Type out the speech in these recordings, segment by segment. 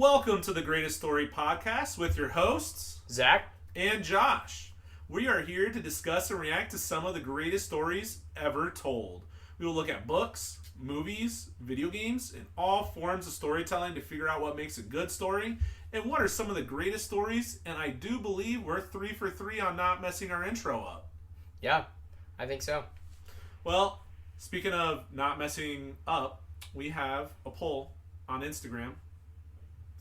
Welcome to the Greatest Story Podcast with your hosts, Zac and Josh. We are here to discuss and react to some of the greatest stories ever told. We will look at books, movies, video games, and all forms of storytelling to figure out what makes a good story and what are some of the greatest stories. And I do believe we're 3 for 3 on not messing our intro up. Yeah, I think so. Well, speaking of not messing up, we have a poll on Instagram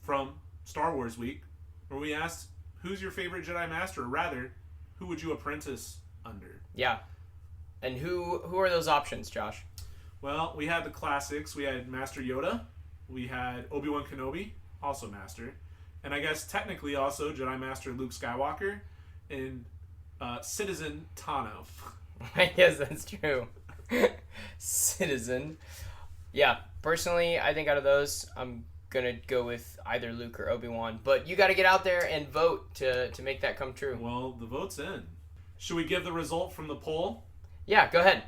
from Star Wars Week where we asked, who's your favorite Jedi Master? Or rather, who would you apprentice under? Yeah. And who are those options, Josh? Well, we had the classics. We had Master Yoda. We had Obi-Wan Kenobi, also Master. And I guess technically also Jedi Master Luke Skywalker and Citizen Tano. I guess that's true. Citizen. Yeah, personally, I think out of those, I'm going to go with either Luke or Obi-Wan. But you got to get out there and vote to make that come true. Well, the vote's in. Should we give the result from the poll? Yeah, go ahead.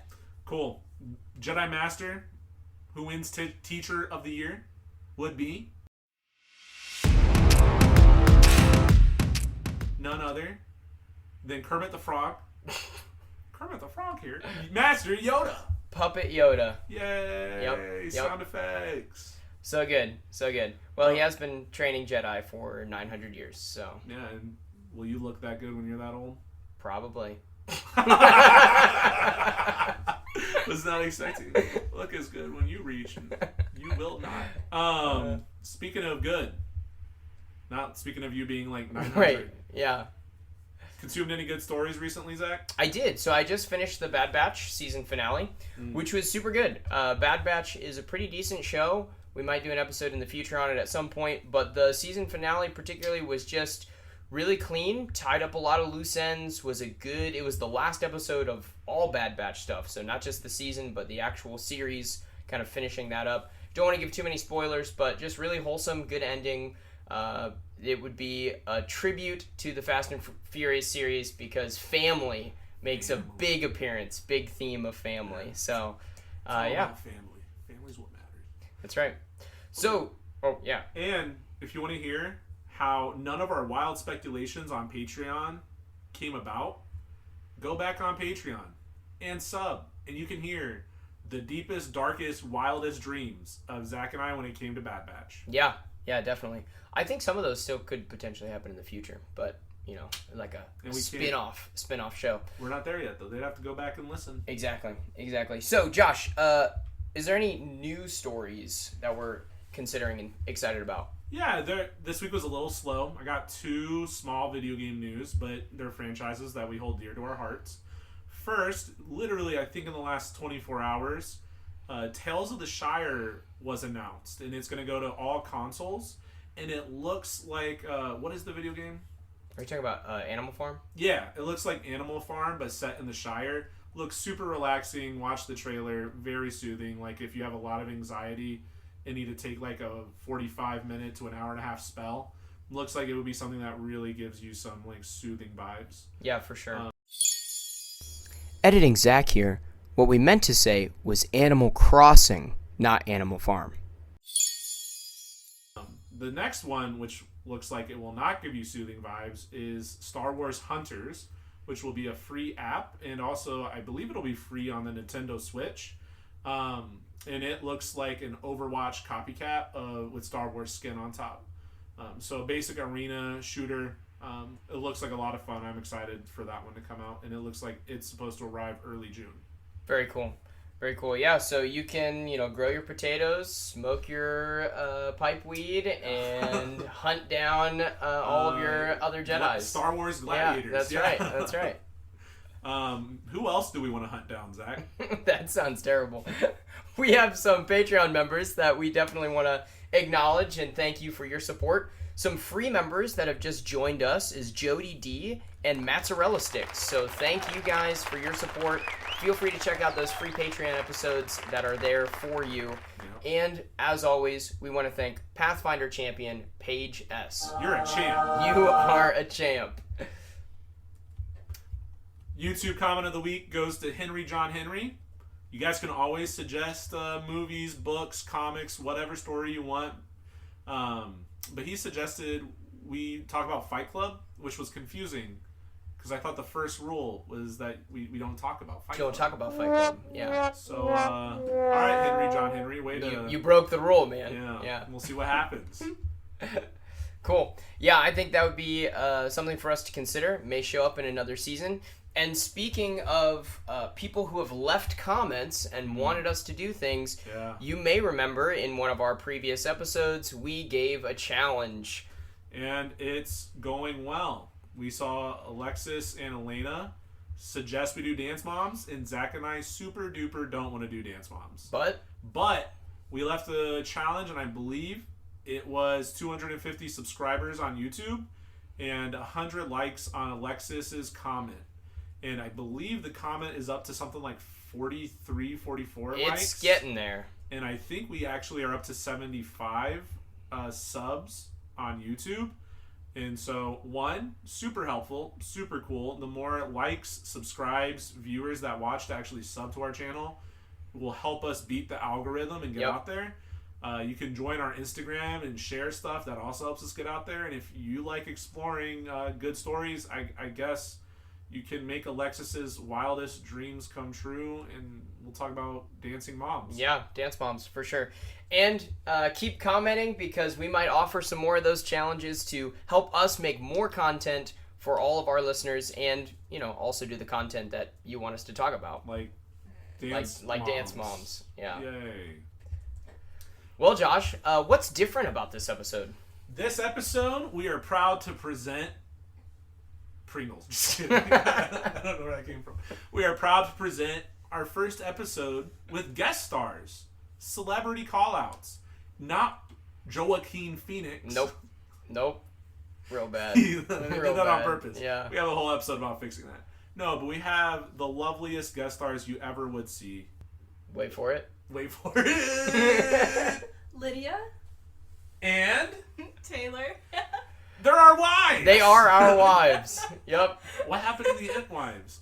Cool. Jedi Master, who wins Teacher of the Year, would be none other than Kermit the Frog. Kermit the Frog here. Master Yoda. Puppet Yoda. Yay. Yep. Sound effects. So good. So good. Well, he has been training Jedi for 900 years, so. Yeah, and will you look that good when you're that old? Probably. Was not expecting to look as good when you reach. You will not. Speaking of good, not speaking of you being like 900. Right, yeah. Consumed any good stories recently, Zach? I did. So I just finished the Bad Batch season finale, which was super good. Bad Batch is a pretty decent show. We might do an episode in the future on it at some point, but the season finale particularly was just really clean, tied up a lot of loose ends, it was the last episode of all Bad Batch stuff, so not just the season, but the actual series, kind of finishing that up. Don't want to give too many spoilers, but just really wholesome, good ending. It would be a tribute to the Fast and Furious series because family makes a big appearance, big theme of family. So, yeah. Family. Family's what matters. That's right. So, yeah. And if you want to hear how none of our wild speculations on Patreon came about, go back on Patreon and sub, and you can hear the deepest, darkest, wildest dreams of Zach and I when it came to Bad Batch. Yeah, definitely. I think some of those still could potentially happen in the future, but, you know, like a spin-off show. We're not there yet, though. They'd have to go back and listen. Exactly. So, Josh, is there any news stories that we're considering and excited about? Yeah, this week was a little slow. I got 2 small video game news, but they're franchises that we hold dear to our hearts. First, literally, I think in the last 24 hours, Tales of the Shire was announced, and it's going to go to all consoles. And it looks like, what is the video game? Are you talking about Animal Farm? Yeah, it looks like Animal Farm, but set in the Shire. Looks super relaxing. Watch the trailer. Very soothing. Like, if you have a lot of anxiety and need to take, like, a 45-minute to an hour-and-a-half spell, looks like it would be something that really gives you some, like, soothing vibes. Yeah, for sure. Editing Zac here. What we meant to say was Animal Crossing, not Animal Farm. The next one, which looks like it will not give you soothing vibes, is Star Wars Hunters, which will be a free app, and also I believe it'll be free on the Nintendo Switch. And it looks like an Overwatch copycat with Star Wars skin on top. So a basic arena shooter. It looks like a lot of fun. I'm excited for that one to come out, and it looks like it's supposed to arrive early June. Very cool. Very cool. Yeah, so you can, grow your potatoes, smoke your pipe weed, and hunt down all of your other Jedis. Star Wars gladiators. Yeah, that's right. Who else do we want to hunt down, Zach? That sounds terrible. We have some Patreon members that we definitely want to acknowledge and thank you for your support. Some free members that have just joined us is Jody D and Mozzarella Sticks. So thank you guys for your support. Feel free to check out those free Patreon episodes that are there for you. Yep. And as always, we want to thank Pathfinder champion Paige S. You're a champ. You are a champ. YouTube comment of the week goes to Henry John Henry. You guys can always suggest movies, books, comics, whatever story you want. But he suggested we talk about Fight Club, which was confusing because I thought the first rule was that we don't talk about Fight Club. Don't talk about Fight Club. Yeah. So, all right, John Henry, way to... You broke the rule, man. Yeah. We'll see what happens. Cool. Yeah, I think that would be something for us to consider. May show up in another season. And speaking of people who have left comments and wanted us to do things, you may remember in one of our previous episodes, we gave a challenge. And it's going well. We saw Alexis and Elena suggest we do Dance Moms, and Zach and I super duper don't want to do Dance Moms. But we left a challenge, and I believe it was 250 subscribers on YouTube and 100 likes on Alexis's comment. And I believe the comment is up to something like 43, 44 likes. It's getting there. And I think we actually are up to 75 subs on YouTube. And so, one, super helpful, super cool. The more likes, subscribes, viewers that watch to actually sub to our channel will help us beat the algorithm and get out there. You can join our Instagram and share stuff. That also helps us get out there. And if you like exploring good stories, I guess you can make Alexis's wildest dreams come true, and we'll talk about dancing moms. Yeah, dance moms, for sure. And keep commenting, because we might offer some more of those challenges to help us make more content for all of our listeners, and, you know, also do the content that you want us to talk about. Like dance moms. Dance moms. Yeah. Yay. Well, Josh, what's different about this episode? This episode, we are proud to present Pringles. Just kidding. I don't know where that came from. We are proud to present our first episode with guest stars, celebrity call-outs, not Joaquin Phoenix. Nope. Real bad. He did that on purpose. Yeah. We have a whole episode about fixing that. No, but we have the loveliest guest stars you ever would see. Wait for it. Lydia. And Taylor. they're our wives. They are our wives. Yep. What happened to the It wives?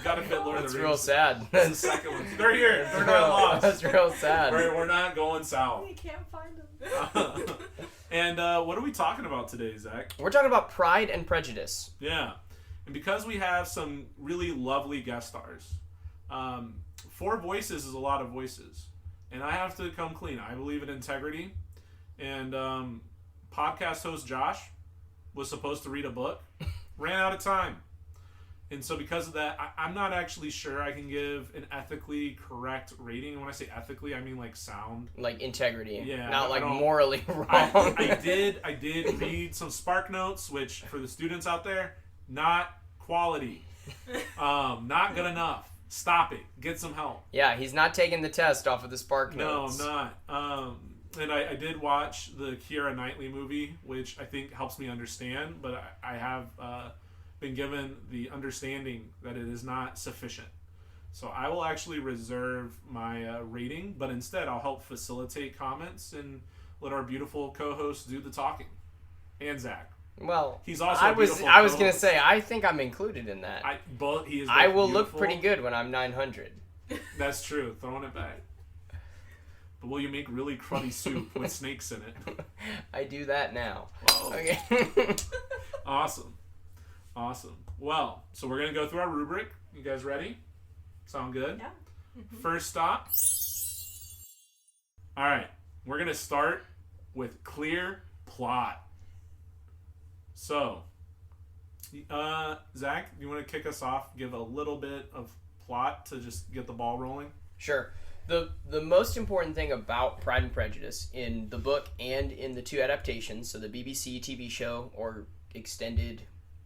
Gotta fit Lord of the Rings. That's real sad. That's the second one. They're here. They're not lost. That's real sad. We're not going south. We can't find them. And what are we talking about today, Zach? We're talking about Pride and Prejudice. Yeah. And because we have some really lovely guest stars, 4 voices is a lot of voices. And I have to come clean. I believe in integrity. And podcast host Josh was supposed to read a book, ran out of time. And so because of that, I'm not actually sure I can give an ethically correct rating. And when I say ethically, I mean like sound. Like integrity. Yeah. Not like morally wrong. I did read some Spark Notes, which for the students out there, not quality. Not good enough. Stop it. Get some help. Yeah, he's not taking the test off of the Spark Notes. No, I'm not. And I did watch the Keira Knightley movie, which I think helps me understand, but I have been given the understanding that it is not sufficient. So I will actually reserve my rating, but instead I'll help facilitate comments and let our beautiful co-host do the talking. And Zach. Well, he's also I was going to say, I think I'm included in that. I will look pretty good when I'm 900. That's true. Throwing it back. But will you make really cruddy soup with snakes in it? I do that now. Whoa. Okay. Awesome. Well, so we're going to go through our rubric. You guys ready? Sound good? Yeah. Mm-hmm. First stop. All right. We're going to start with clear plot. So, Zach, you want to kick us off? Give a little bit of plot to just get the ball rolling? Sure. The most important thing about Pride and Prejudice in the book and in the 2 adaptations, so the BBC TV show or extended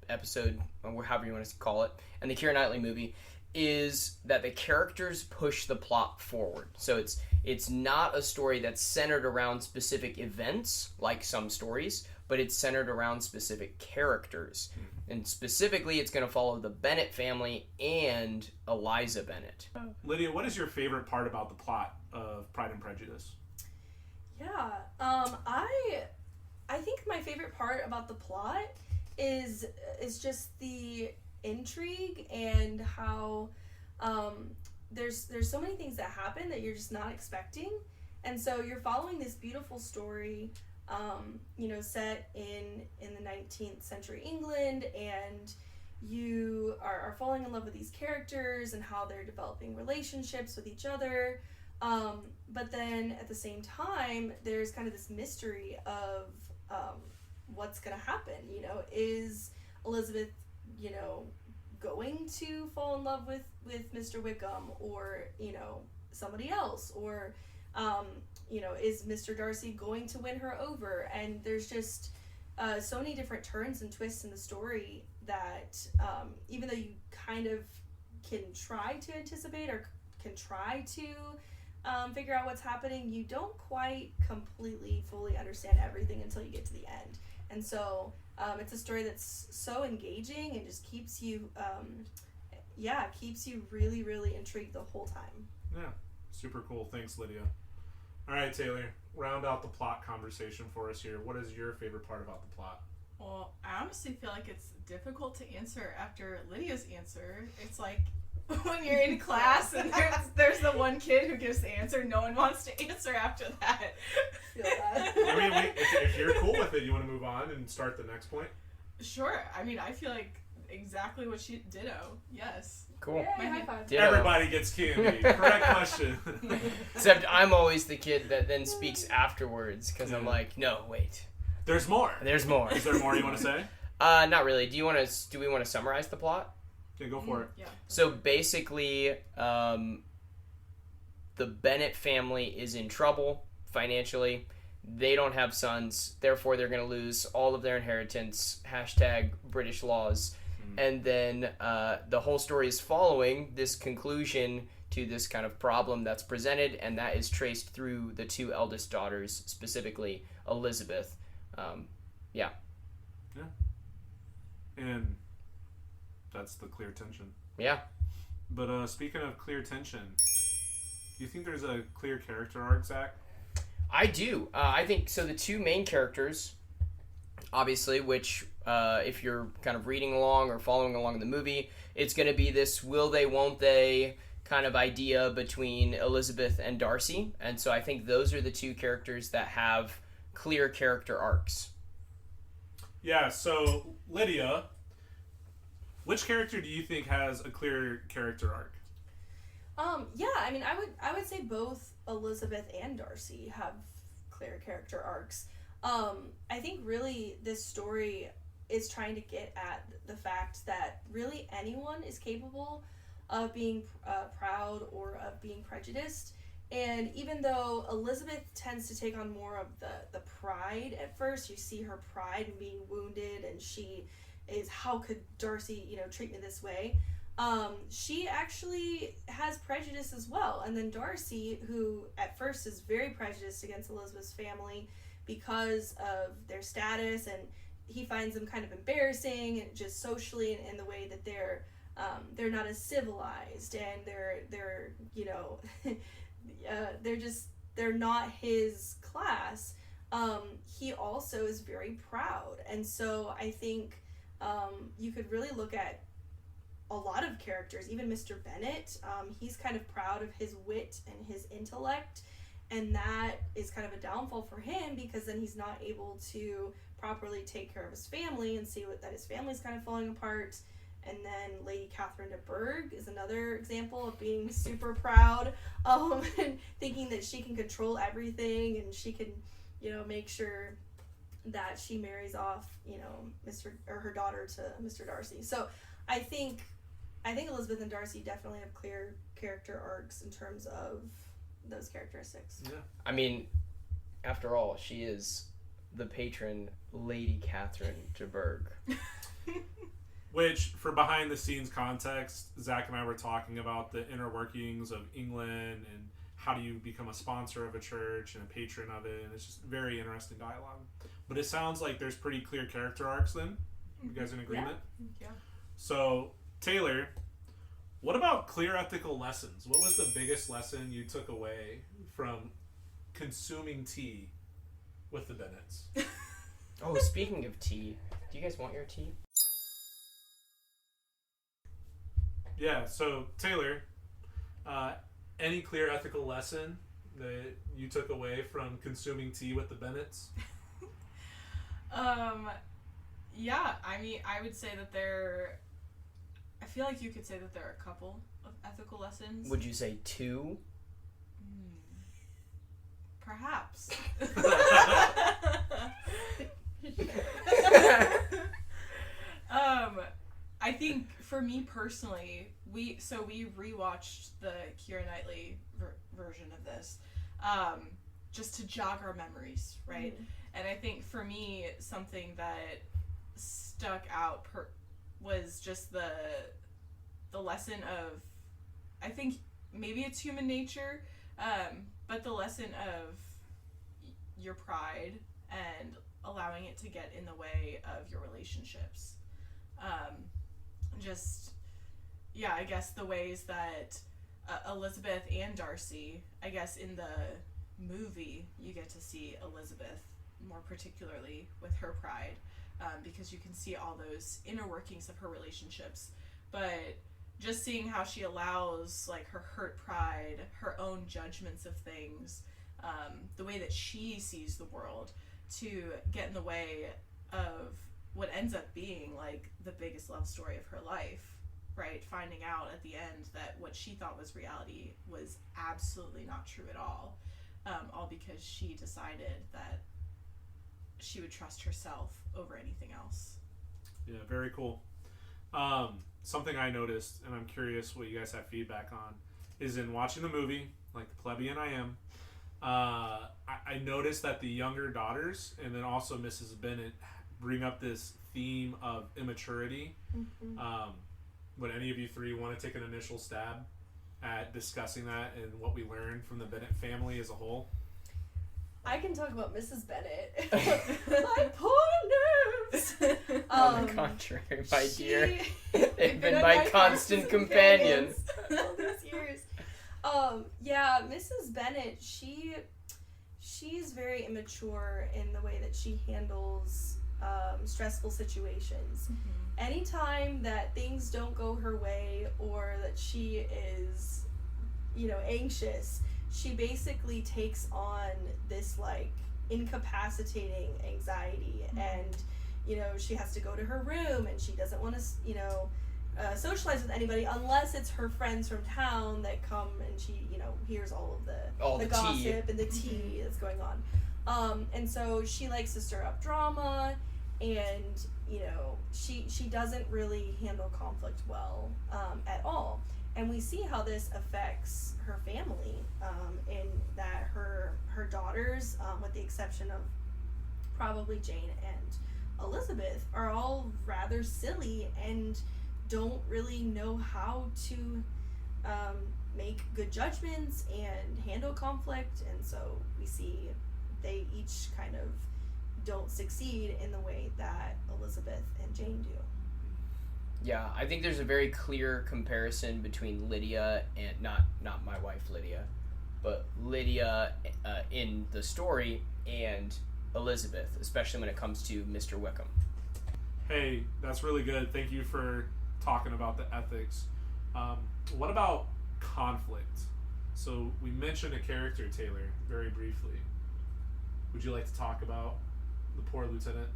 episode, or however you want to call it, and the Keira Knightley movie, is that the characters push the plot forward. So it's not a story that's centered around specific events like some stories, but it's centered around specific characters. And specifically, it's going to follow the Bennett family and Eliza Bennett. Lydia, what is your favorite part about the plot of Pride and Prejudice? Yeah, I think my favorite part about the plot is just the intrigue and how there's so many things that happen that you're just not expecting, and so you're following this beautiful story set in the 19th century England, and you are falling in love with these characters and how they're developing relationships with each other. But then at the same time, there's kind of this mystery of what's going to happen. Is Elizabeth, going to fall in love with Mr. Wickham, or, somebody else, or, is Mr. Darcy going to win her over? And there's just so many different turns and twists in the story that even though you kind of can try to anticipate or can try to figure out what's happening, you don't quite completely fully understand everything until you get to the end. And so it's a story that's so engaging and just keeps you really, really intrigued the whole time. Yeah, super cool. Thanks, Lydia. All right, Taylor, round out the plot conversation for us here. What is your favorite part about the plot? Well, I honestly feel like it's difficult to answer after Lydia's answer. It's like when you're in class and there's the one kid who gives the answer, no one wants to answer after that. Feel that. I mean, if you're cool with it, you want to move on and start the next point? Sure. I mean, I feel like exactly what she ditto. Yes. Cool. Yay, high five. Ditto. Everybody gets candy. Correct question. Except I'm always the kid that then speaks afterwards because I'm like, no, wait. There's more. There's more. Is there more you want to say? Not really. Do we want to summarize the plot? Okay, go for it. Yeah. So basically, the Bennett family is in trouble financially. They don't have sons, therefore they're going to lose all of their inheritance. #British laws. And then the whole story is following this conclusion to this kind of problem that's presented, and that is traced through the two eldest daughters, specifically Elizabeth. Yeah. And that's the clear tension. Yeah. But speaking of clear tension, do you think there's a clear character arc, Zach? I do. I think so. The two main characters, obviously, which if you're kind of reading along or following along in the movie, it's going to be this will they, won't they kind of idea between Elizabeth and Darcy. And so I think those are the two characters that have clear character arcs. Yeah, so Lydia, which character do you think has a clear character arc? I mean, I would say both Elizabeth and Darcy have clear character arcs. I think really this story is trying to get at the fact that really anyone is capable of being proud or of being prejudiced. And even though Elizabeth tends to take on more of the pride at first, you see her pride in being wounded, and she is, how could Darcy, treat me this way? She actually has prejudice as well. And then Darcy, who at first is very prejudiced against Elizabeth's family because of their status, and he finds them kind of embarrassing and just socially in the way that they're not as civilized, and they're not his class. He also is very proud, and so I think you could really look at a lot of characters, even Mr. Bennett. He's kind of proud of his wit and his intellect, and that is kind of a downfall for him because then he's not able to properly take care of his family and see that his family's kind of falling apart. And then Lady Catherine de Bourgh is another example of being super proud, and thinking that she can control everything, and she can, make sure that she marries off, her daughter to Mr. Darcy. So I think Elizabeth and Darcy definitely have clear character arcs in terms of those characteristics. Yeah. I mean, after all, she is the patron Lady Catherine de Bourgh. Which, for behind-the-scenes context, Zach and I were talking about the inner workings of England and how do you become a sponsor of a church and a patron of it, and it's just very interesting dialogue. But it sounds like there's pretty clear character arcs then. You guys in agreement? Yeah. So, Taylor, what about clear ethical lessons? What was the biggest lesson you took away from consuming tea with the Bennetts? Oh, speaking of tea, do you guys want your tea? Yeah, so Taylor, any clear ethical lesson that you took away from consuming tea with the Bennetts? Yeah, I mean, I would say that I feel like you could say that there are a couple of ethical lessons. Would you say 2? Perhaps. I think for me personally, we rewatched the Keira Knightley version of this, just to jog our memories, right? Mm-hmm. And I think for me, something that stuck out was just the lesson of, I think maybe it's human nature, but the lesson of your pride and allowing it to get in the way of your relationships. I guess the ways that Elizabeth and Darcy, I guess in the movie, you get to see Elizabeth more particularly with her pride, because you can see all those inner workings of her relationships, but just seeing how she allows like her hurt pride, her own judgments of things, the way that she sees the world, to get in the way of what ends up being like the biggest love story of her life, right? Finding out at the end that what she thought was reality was absolutely not true at all because she decided that she would trust herself over anything else. Yeah, very cool. Something I noticed, and I'm curious what you guys have feedback on, is in watching the movie, like the plebeian I am, I noticed that the younger daughters, and then also Mrs. Bennet, bring up this theme of immaturity. Mm-hmm. Would any of you three want to take an initial stab at discussing that and what we learned from the Bennet family as a whole? I can talk about Mrs. Bennet. My poor nerves. On the contrary, my dear, they've been my constant companions all these years. Yeah, Mrs. Bennet, she's very immature in the way that she handles stressful situations. Mm-hmm. Anytime that things don't go her way or that she is, anxious, she basically takes on this like incapacitating anxiety, mm-hmm. and she has to go to her room and she doesn't want to socialize with anybody unless it's her friends from town that come and she hears all of the gossip tea. And the tea mm-hmm. that's going on, and so she likes to stir up drama, and she doesn't really handle conflict well at all. And we see how this affects her family, in that her daughters, with the exception of probably Jane and Elizabeth, are all rather silly and don't really know how to make good judgments and handle conflict. And so we see they each kind of don't succeed in the way that Elizabeth and Jane do. Yeah, I think there's a very clear comparison between Lydia and not my wife Lydia, but Lydia in the story and Elizabeth, especially when it comes to Mr. Wickham. Hey, that's really good. Thank you for talking about the ethics. What about conflict? So we mentioned a character, Taylor, very briefly. Would you like to talk about the poor lieutenant?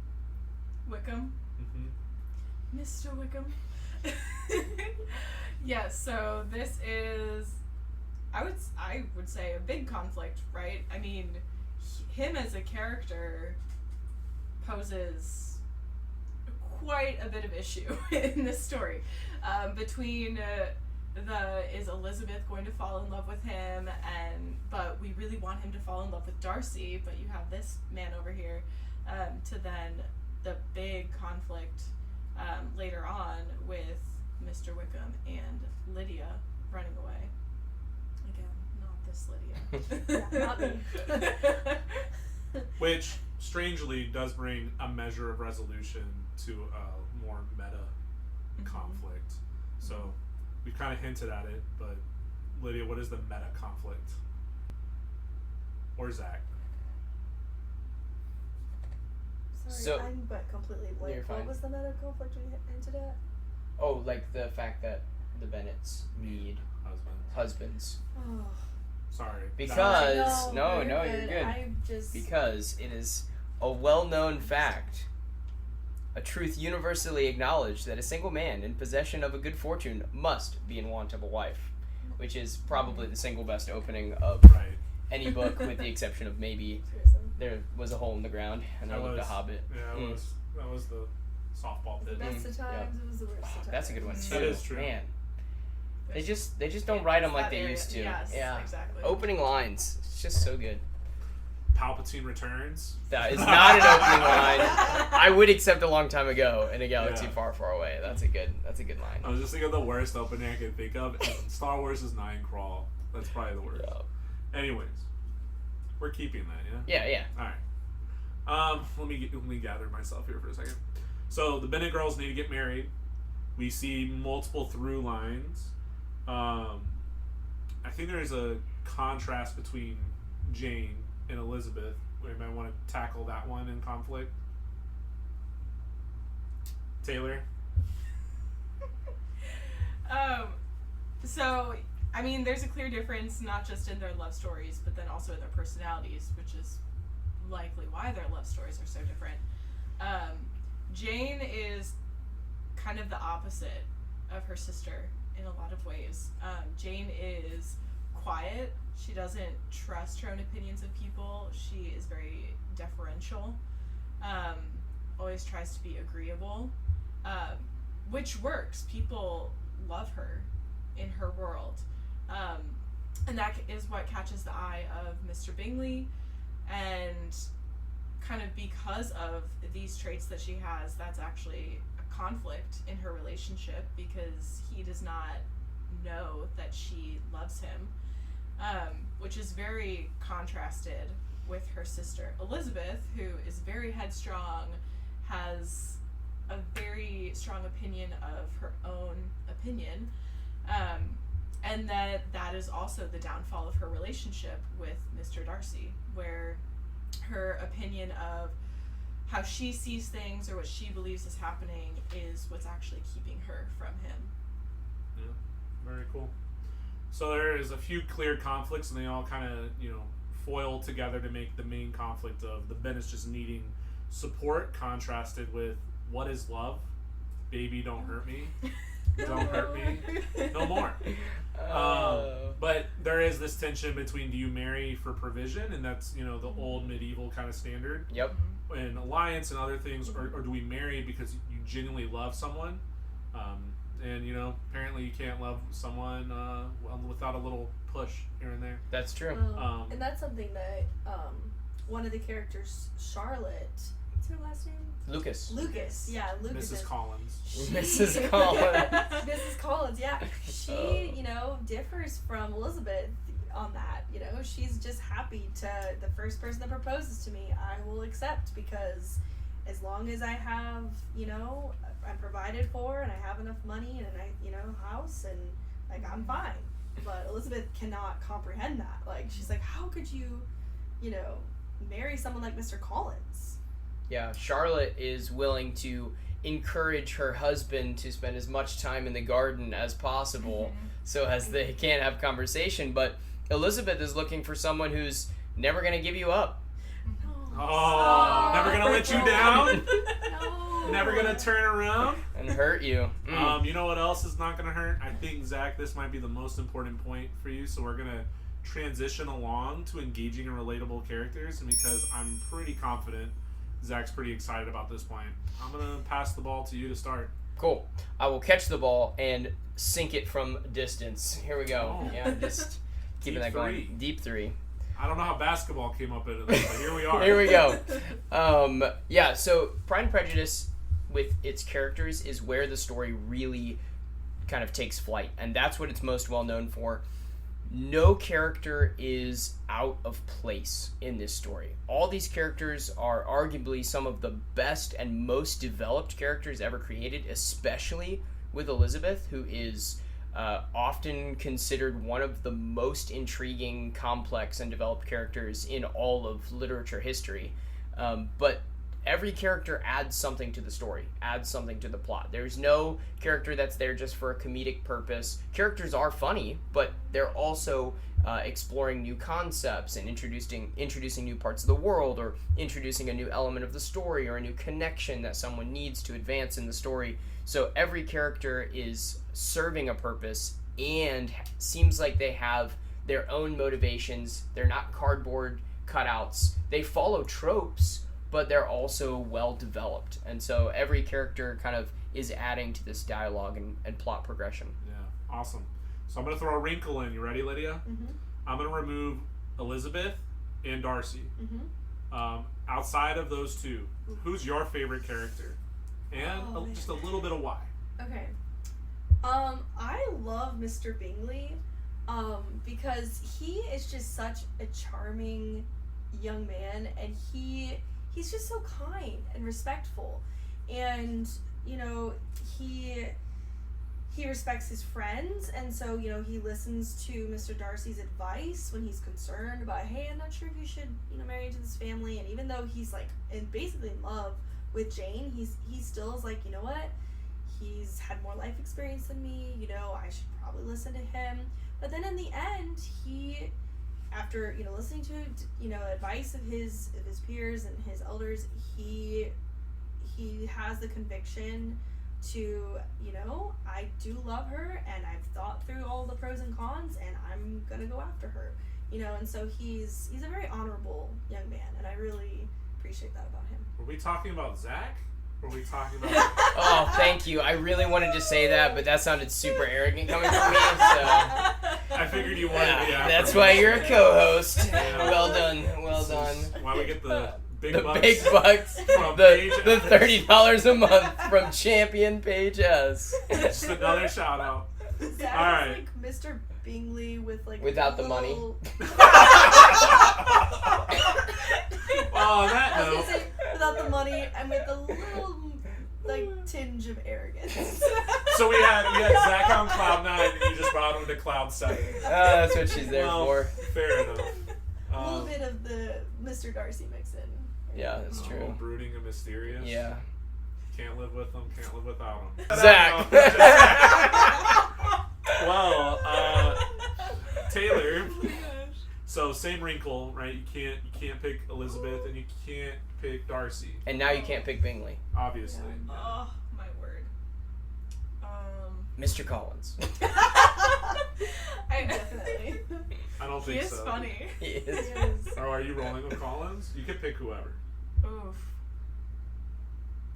Wickham? Mm-hmm. Mr. Wickham. Yes, so this is, I would say, a big conflict, right? I mean, him as a character poses quite a bit of issue in this story. Between is Elizabeth going to fall in love with him, but we really want him to fall in love with Darcy, but you have this man over here, to then the big conflict later on with Mr. Wickham and Lydia running away. Again, not this Lydia. Yeah, not me. Which, strangely, does bring a measure of resolution to a more meta mm-hmm. conflict. So, we've kind of hinted at it, but Lydia, what is the meta conflict? Or Zach? Sorry, I'm completely blank. What was the meta conflict we hinted at? Oh, like the fact that the Bennets need husbands. Oh. Sorry. Because no, you're good. I just because it is A well-known fact, a truth universally acknowledged, that a single man in possession of a good fortune must be in want of a wife, which is probably the single best opening of Right. any book, with the exception of maybe Seriously. There Was a Hole in the Ground, and I Looked a Hobbit. Yeah, that was the softball The bit. best of times, it was the worst of times. That's a good one too. That is true. Man, they just don't write them like they used to. Yes, yeah, exactly. Opening lines, it's just so good. Palpatine returns. That is not an opening line. I would accept a long time ago in a galaxy Yeah. far, far away. That's a good line. I was just thinking of the worst opening I could think of. And Star Wars is Nine Crawl. That's probably the worst. Yeah. Anyways, we're keeping that, yeah? Yeah. All right. Let me gather myself here for a second. So the Bennett girls need to get married. We see multiple through lines. I think there's a contrast between Jane and Elizabeth. We might want to tackle that one in conflict. Taylor? So, I mean, there's a clear difference, not just in their love stories, but then also in their personalities, which is likely why their love stories are so different. Jane is kind of the opposite of her sister in a lot of ways. Jane is quiet. She doesn't trust her own opinions of people. She is very deferential. Always tries to be agreeable, which works. People love her in her world. And that is what catches the eye of Mr. Bingley. And kind of because of these traits that she has, that's actually a conflict in her relationship, because he does not know that she loves him, which is very contrasted with her sister Elizabeth, who is very headstrong, has a very strong opinion of her own opinion, and that is also the downfall of her relationship with Mr. Darcy, where her opinion of how she sees things or what she believes is happening is what's actually keeping her from him. Yeah, very cool. So there is a few clear conflicts, and they all kind of, foil together to make the main conflict of the Bennets just needing support, contrasted with what is love? Baby, don't hurt me. Don't hurt me. No more. But there is this tension between, do you marry for provision, and that's, the old medieval kind of standard, Yep. and alliance and other things, or do we marry because you genuinely love someone? And apparently you can't love someone without a little push here and there. That's true. And that's something that one of the characters, Charlotte, what's her last name? Lucas. Yeah, Lucas. Mrs. Collins. Mrs. Collins. Mrs. Collins, yeah. She, differs from Elizabeth on that. She's just happy to, the first person that proposes to me, I will accept, because as long as I have, I'm provided for, and I have enough money, and house, and I'm fine. But Elizabeth cannot comprehend that. She's like, how could you, marry someone like Mr. Collins? Yeah, Charlotte is willing to encourage her husband to spend as much time in the garden as possible, so as they can have conversation. But Elizabeth is looking for someone who's never going to give you up. Oh, never gonna let you down? No. Never gonna turn around? And hurt you. You know what else is not gonna hurt? I think, Zach, this might be the most important point for you, so we're gonna transition along to engaging and relatable characters, and because I'm pretty confident Zach's pretty excited about this point, I'm gonna pass the ball to you to start. Cool. I will catch the ball and sink it from distance. Here we go. Oh. Yeah, just keeping that going. Deep three. I don't know how basketball came up into this, but here we are. Here we go. Yeah, so Pride and Prejudice, with its characters, is where the story really kind of takes flight, and that's what it's most well known for. No character is out of place in this story. All these characters are arguably some of the best and most developed characters ever created, especially with Elizabeth, who is often considered one of the most intriguing, complex, and developed characters in all of literature history. But every character adds something to the story, adds something to the plot. There's no character that's there just for a comedic purpose. Characters are funny, but they're also exploring new concepts and introducing new parts of the world, or introducing a new element of the story, or a new connection that someone needs to advance in the story. So every character is serving a purpose and seems like they have their own motivations. They're not cardboard cutouts. They follow tropes, but they're also well developed. And so every character kind of is adding to this dialogue and plot progression. Yeah, awesome. So I'm going to throw a wrinkle in. You ready, Lydia? Mm-hmm. I'm going to remove Elizabeth and Darcy. Mm-hmm. Outside of those two, who's your favorite character? And just a little bit of why. Okay. I love Mr. Bingley, because he is just such a charming young man, and he's just so kind and respectful, and you know, he respects his friends, and so, you know, he listens to Mr. Darcy's advice when he's concerned about, hey, I'm not sure if you should, you know, marry into this family. And even though he's like basically in love with Jane, he still is like, you know what, he's had more life experience than me, you know, I should probably listen to him. But then in the end, he, after, you know, listening to, you know, advice of his peers and his elders, he has the conviction to, you know, I do love her, and I've thought through all the pros and cons, and I'm gonna go after her, you know. And so he's a very honorable young man, and I really appreciate that about him. Were we talking about Zac? Were we talking about... Oh, thank you. I really wanted to say that, but that sounded super arrogant coming from me, so... I figured you wanted to be after that's me. why you're a co-host. Yeah. Well done. Well This done. is why we get the big The bucks. big bucks. From The Paige $30 a month from Champion Paige S. Just another shout out. Zach All right. is like Mr. Bingley with like Without the little... Well, on that I was note, gonna say without the money and with a little like tinge of arrogance. so we had Zac on Cloud 9, and you just brought him to Cloud 7. That's what she's there Well, for. Fair enough. A little bit of the Mr. Darcy mix in. Yeah, that's true. Brooding and mysterious. Yeah. Can't live with them, can't live without them. Zac. Well, Taylor. So same wrinkle, right? You can't pick Elizabeth, and you can't pick Darcy, And now you can't pick Bingley. obviously. Oh, my word. Mr. Collins. I definitely. I don't He think is so. funny. He is. Or are you rolling with Collins? You can pick whoever. Oof.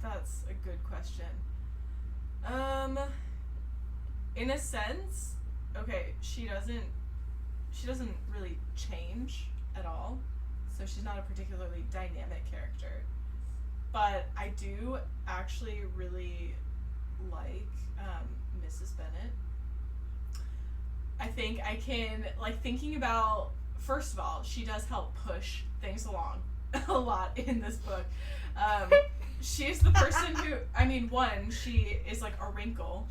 That's a good question. In a sense, okay, she doesn't really change at all, so she's not a particularly dynamic character. But I do actually really like Mrs. Bennet. I think I can, like, thinking about, first of all, she does help push things along a lot in this book. She's the person who, I mean, one, she is like a wrinkle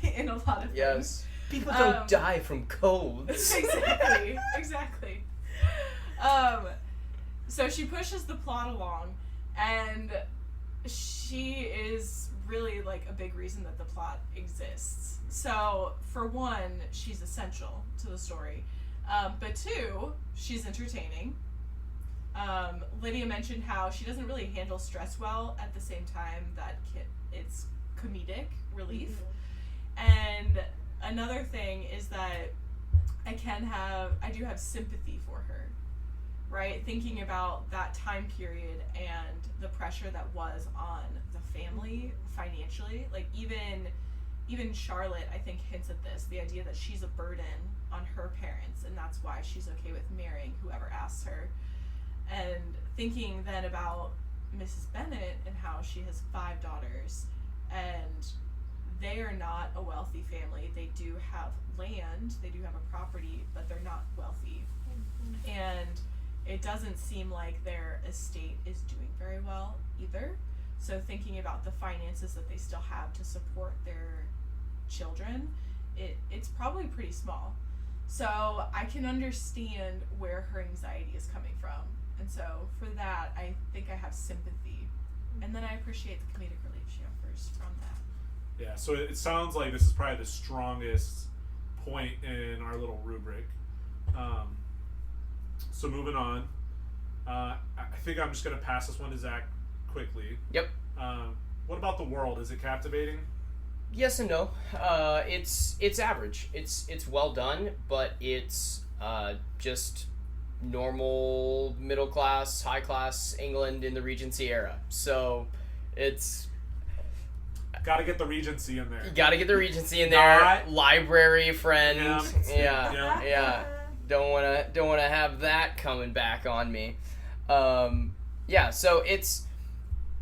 in a lot of things. Yes. People don't die from colds. Exactly. So she pushes the plot along, and she is really like a big reason that the plot exists. So for one, she's essential to the story, but two, she's entertaining. Lydia mentioned how she doesn't really handle stress well, at the same time that it's comedic relief. Mm-hmm. And another thing is that I do have sympathy for her, right? Thinking about that time period and the pressure that was on the family financially. Like even Charlotte, I think, hints at this, the idea that she's a burden on her parents, and that's why she's okay with marrying whoever asks her. And thinking then about Mrs. Bennet and how she has 5 daughters, and they are not a wealthy family. They do have land, they do have a property, but they're not wealthy. Mm-hmm. And it doesn't seem like their estate is doing very well either. So thinking about the finances that they still have to support their children, it's probably pretty small. So I can understand where her anxiety is coming from. And so for that, I think I have sympathy And then I appreciate the comedic relief she offers from that. Yeah, so it sounds like this is probably the strongest point in our little rubric. So moving on, I think I'm just going to pass this one to Zach quickly. Yep. What about the world? Is it captivating? Yes and no. It's average. It's well done, but it's just normal middle class, high class England in the Regency era. So it's got to get the Regency in there. You got to get the Regency in there. Not, library friend. Yeah. Don't wanna have that coming back on me. So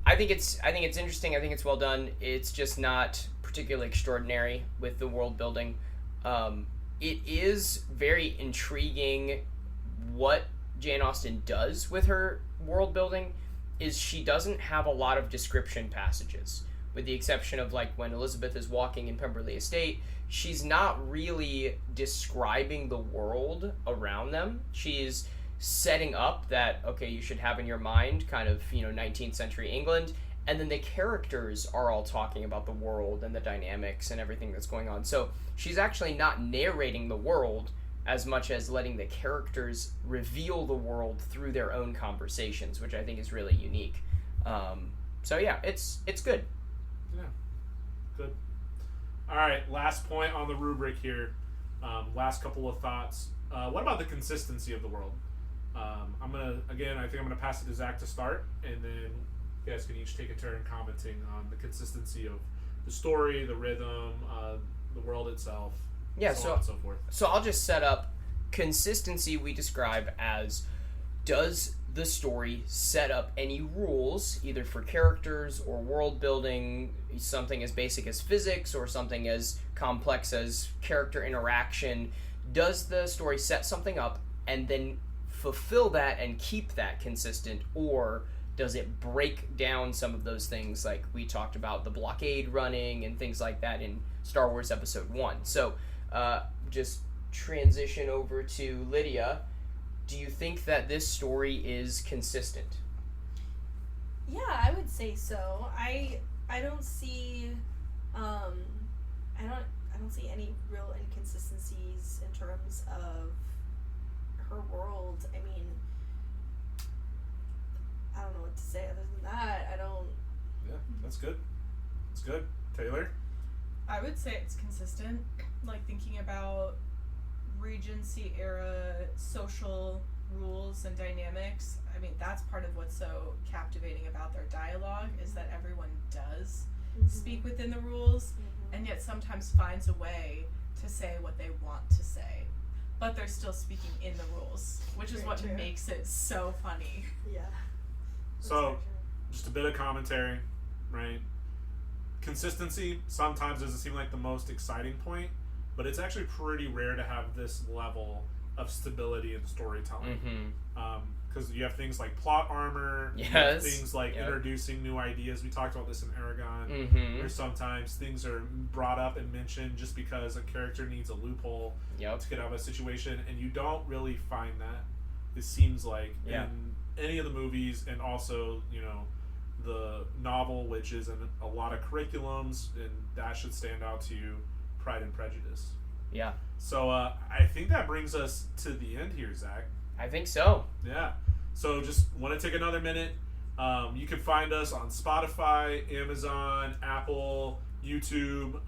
I think it's interesting. I think it's well done. It's just not particularly extraordinary with the world building. It is very intriguing what Jane Austen does with her world building is she doesn't have a lot of description passages, with the exception of like when Elizabeth is walking in Pemberley Estate. She's not really describing the world around them. She's setting up that, okay, you should have in your mind kind of, 19th century England, and then the characters are all talking about the world and the dynamics and everything that's going on. So she's actually not narrating the world as much as letting the characters reveal the world through their own conversations, which I think is really unique. It's good. Yeah, good. All right, last point on the rubric here. Last couple of thoughts. What about the consistency of the world? I think I'm gonna pass it to Zach to start, and then you guys can each take a turn commenting on the consistency of the story, the rhythm, the world itself, so on and so forth. So I'll just set up consistency. We describe as, does the story set up any rules, either for characters or world building, something as basic as physics or something as complex as character interaction? Does the story set something up and then fulfill that and keep that consistent, or does it break down some of those things like we talked about, the blockade running and things like that in Star Wars Episode 1? So just transition over to Lydia. Do you think that this story is consistent? Yeah, I would say so. I don't see I don't see any real inconsistencies in terms of her world. I mean, I don't know what to say other than that. Yeah, that's good. That's good. Taylor? I would say it's consistent. Like, thinking about Regency era social rules and dynamics, I mean, that's part of what's so captivating about their dialogue, is that everyone does speak within the rules, and yet sometimes finds a way to say what they want to say, but they're still speaking in the rules, which is what makes it so funny. Yeah. So, just a bit of commentary, right? Consistency sometimes doesn't seem like the most exciting point, but it's actually pretty rare to have this level of stability in storytelling. Because you have things like plot armor, you have things like introducing new ideas. We talked about this in Aragon, where sometimes things are brought up and mentioned just because a character needs a loophole to get out of a situation, and you don't really find that, it seems like, in any of the movies, and also, the novel, which is in a lot of curriculums, and that should stand out to you, Pride and Prejudice. Yeah. So I think that brings us to the end here, Zach. I think so. Yeah. So just want to take another minute. You can find us on Spotify, Amazon, Apple, YouTube,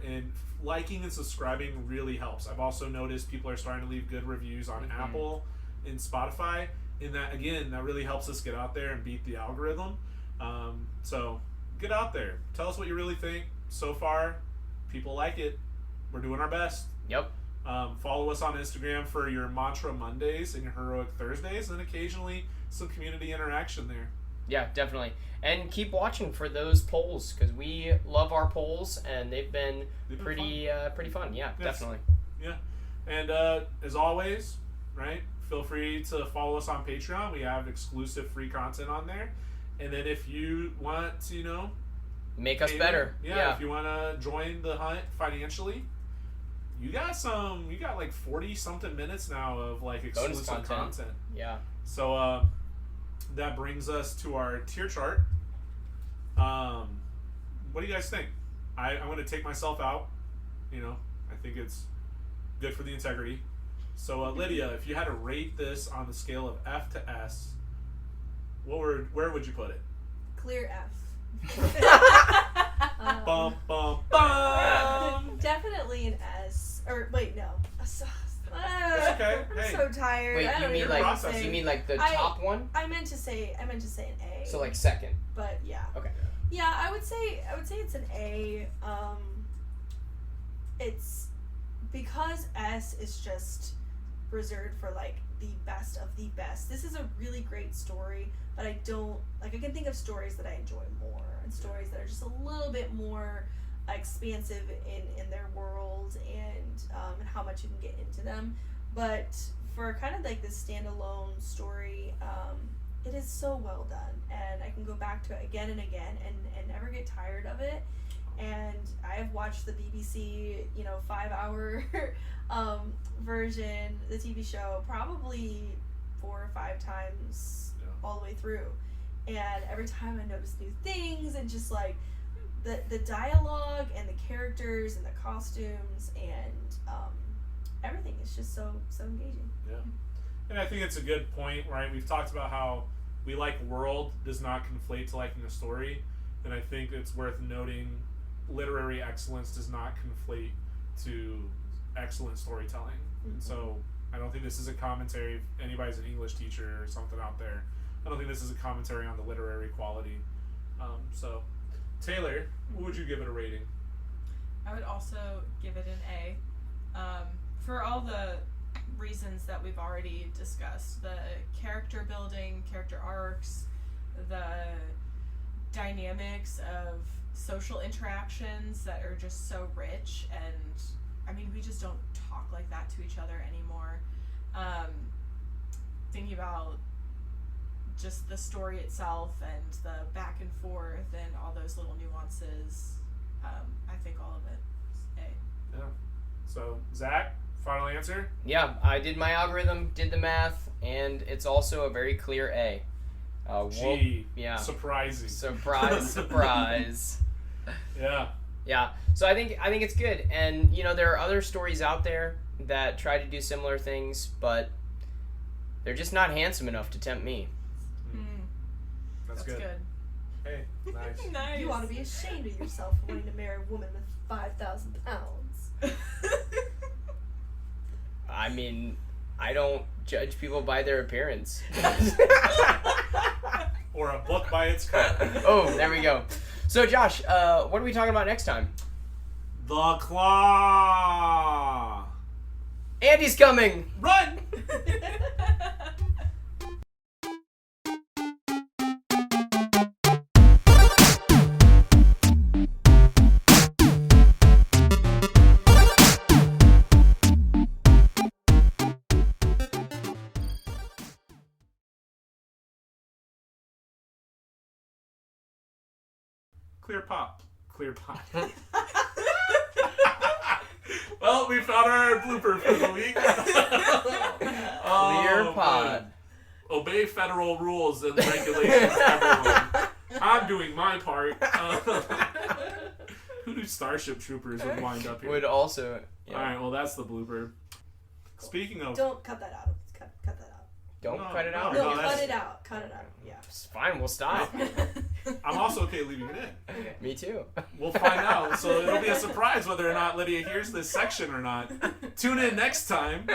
and liking and subscribing really helps. I've also noticed people are starting to leave good reviews on Apple and Spotify, and that, again, that really helps us get out there and beat the algorithm. So get out there. Tell us what you really think. So far, people like it. We're doing our best. Yep. Follow us on Instagram for your Mantra Mondays and your Heroic Thursdays, and occasionally some community interaction there. Yeah, definitely. And keep watching for those polls, because we love our polls, and they've been pretty fun. Yeah, definitely. Yeah. And as always, right, feel free to follow us on Patreon. We have exclusive free content on there. And then if you want to, make us better. Yeah, if you want to join the hunt financially, you got like 40 something minutes now of like exclusive content. Yeah. So that brings us to our tier chart. What do you guys think? I'm going to take myself out. You know, I think it's good for the integrity. So, Lydia, if you had to rate this on the scale of F to S, where would you put it? Clear F. Bum, bum, bum. Definitely an S. Or wait, no. It's okay. I'm Hey. so tired. Wait, I you don't mean even like know what to say. you mean like the I- top one? I meant to say an A. So like second. But yeah. Okay. Yeah, I would say it's an A. It's because S is just reserved for like the best of the best. This is a really great story, but I don't like. I can think of stories that I enjoy more, and stories that are just a little bit more expansive in their world and how much you can get into them. But for kind of like this standalone story, it is so well done, and I can go back to it again and again and never get tired of it. And I have watched the BBC, 5-hour version, the TV show, probably 4 or 5 times all the way through. And every time I notice new things and just like the dialogue and the characters and the costumes and everything is just so engaging. Yeah. And I think it's a good point, right? We've talked about how we like world does not conflate to liking a story. And I think it's worth noting literary excellence does not conflate to excellent storytelling. Mm-hmm. And so I don't think this is a commentary. If anybody's an English teacher or something out there, I don't think this is a commentary on the literary quality. So, Taylor, what would you give it a rating? I would also give it an A. For all the reasons that we've already discussed, the character building, character arcs, the dynamics of social interactions that are just so rich, and I mean, we just don't talk like that to each other anymore. Thinking about just the story itself and the back and forth and all those little nuances, I think all of it is A. Yeah. So, Zach, final answer? Yeah, I did my algorithm, did the math, and it's also a very clear A. Gee, yeah. surprising. Surprise, surprise. Yeah. Yeah. So I think it's good, and there are other stories out there that try to do similar things, but they're just not handsome enough to tempt me. That's good. Hey, nice. Nice. You ought to be ashamed of yourself for wanting to marry a woman with 5,000 pounds. I mean, I don't judge people by their appearance. Or a book by its cover. Oh, there we go. So, Josh, what are we talking about next time? The Claw! Andy's coming! Run! Clear pop. Clear pop. Well, we found our blooper for the week. Clear pod. Obey federal rules and regulations, everyone. I'm doing my part. Who do Starship Troopers would wind up here? Would also. Yeah. Alright, well, that's the blooper. Speaking of... Don't cut that out. Cut that out. Don't No, cut it out. No, that's- cut it out. Cut it out. Yeah. It's fine, we'll stop. I'm also okay leaving it in. Me too. We'll find out. So it'll be a surprise whether or not Lydia hears this section or not. Tune in next time